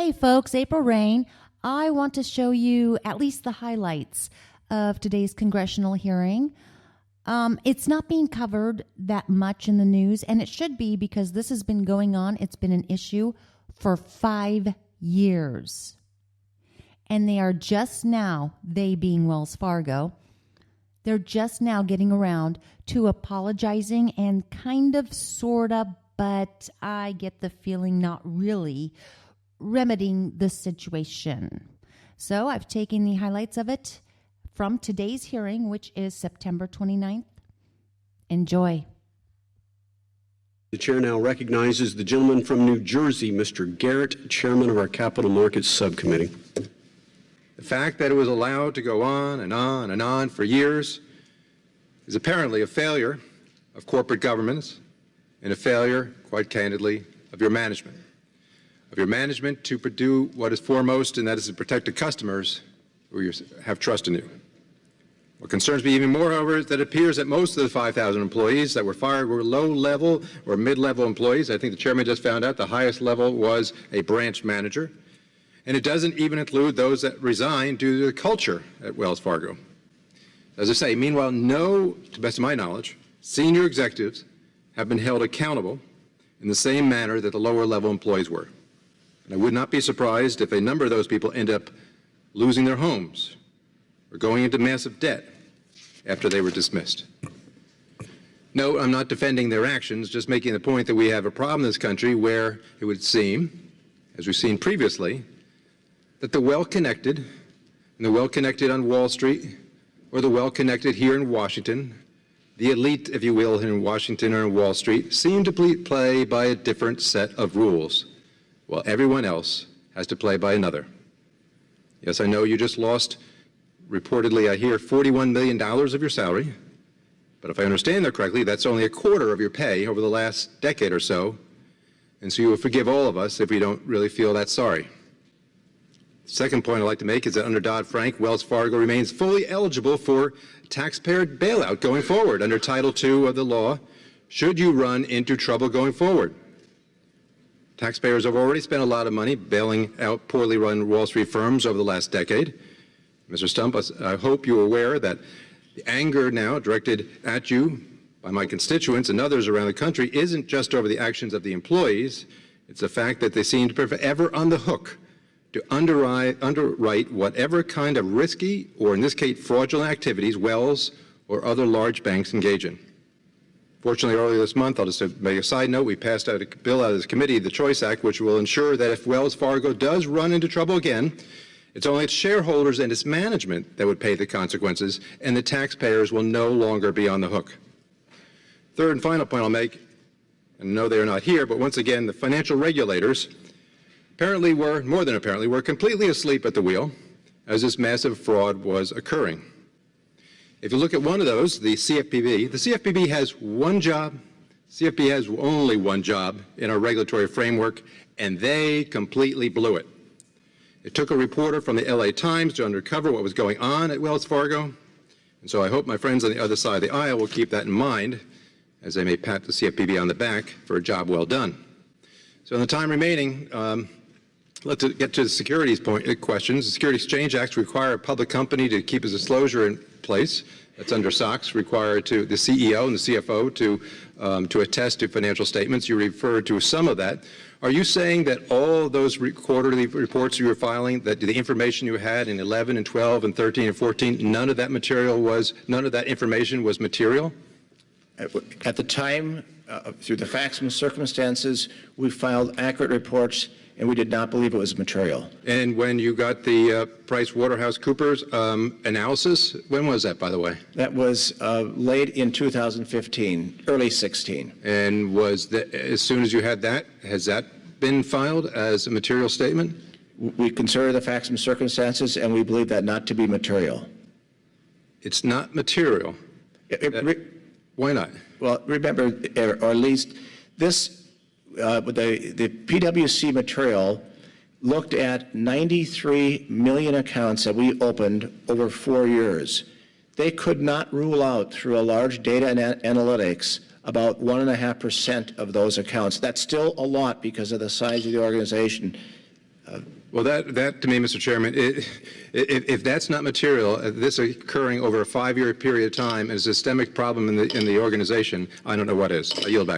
Hey folks, April Reigne. I want to show you at least the highlights of today's congressional hearing. It's not being covered that much in the news, and it should be because this has been going on. It's been an issue for 5 years. And they are just now, they being Wells Fargo, they're just now getting around to apologizing and kind of, sort of, but I get the feeling not really remedying the situation. So I've taken the highlights of it from today's hearing, which is September 29th. Enjoy. The chair now recognizes the gentleman from New Jersey, Mr. Garrett, chairman of our Capital Markets Subcommittee. The fact that it was allowed to go on and on and on for years is apparently a failure of corporate governments and a failure, quite candidly, of your management. Of your management to do what is foremost, and that is to protect the customers who have trust in you. What concerns me even more, however, is that it appears that most of the 5,000 employees that were fired were low-level or mid-level employees. I think the chairman just found out the highest level was a branch manager. And it doesn't even include those that resigned due to the culture at Wells Fargo. As I say, meanwhile, no, to the best of my knowledge, senior executives have been held accountable in the same manner that the lower-level employees were. And I would not be surprised if a number of those people end up losing their homes or going into massive debt after they were dismissed. No, I'm not defending their actions, just making the point that we have a problem in this country where it would seem, as we've seen previously, that the well-connected, and the well-connected on Wall Street, or the well-connected here in Washington, the elite, if you will, in Washington or in Wall Street, seem to play by a different set of rules, while everyone else has to play by another. Yes, I know you just lost, reportedly I hear, $41 million of your salary, but if I understand that correctly, that's only a quarter of your pay over the last decade or so, and so you will forgive all of us if we don't really feel that sorry. The second point I'd like to make is that under Dodd Frank, Wells Fargo remains fully eligible for taxpayer bailout going forward under Title II of the law, should you run into trouble going forward. Taxpayers have already spent a lot of money bailing out poorly run Wall Street firms over the last decade. Mr. Stump, I hope you're aware that the anger now directed at you by my constituents and others around the country isn't just over the actions of the employees, it's the fact that they seem to be forever on the hook to underwrite whatever kind of risky, or in this case fraudulent activities, Wells or other large banks engage in. Fortunately, earlier this month, I'll just make a side note, we passed out a bill out of this committee, the Choice Act, which will ensure that if Wells Fargo does run into trouble again, it's only its shareholders and its management that would pay the consequences, and the taxpayers will no longer be on the hook. Third and final point I'll make, and no, they are not here, but once again, the financial regulators apparently were, more than apparently, were completely asleep at the wheel as this massive fraud was occurring. If you look at one of those, the CFPB has one job. CFPB has only one job in our regulatory framework, and they completely blew it. It took a reporter from the LA Times to uncover what was going on at Wells Fargo, and so I hope my friends on the other side of the aisle will keep that in mind as they may pat the CFPB on the back for a job well done. So in the time remaining, let's get to the securities questions. The Security Exchange Acts require a public company to keep its disclosure in place. That's under SOX, required to the CEO and the CFO to attest to financial statements. You referred to some of that. Are you saying that all of those quarterly reports you were filing, that the information you had in 11 and 12 and 13 and 14, none of that information was material? At the time, through the facts and circumstances, we filed accurate reports, and we did not believe it was material. And when you got the PricewaterhouseCoopers analysis, when was that, by the way? That was late in 2015, early 16. And was that, as soon as you had that, has that been filed as a material statement? We consider the facts and circumstances, and we believe that not to be material. It's not material. Why not? Well, remember, or at least this, the PwC material looked at 93 million accounts that we opened over 4 years. They could not rule out through a large data and analytics about 1.5% of those accounts. That's still a lot because of the size of the organization. Well, that to me, Mr. Chairman, if that's not material, this occurring over a 5-year period of time, and a systemic problem in the organization, I don't know what is. I yield back.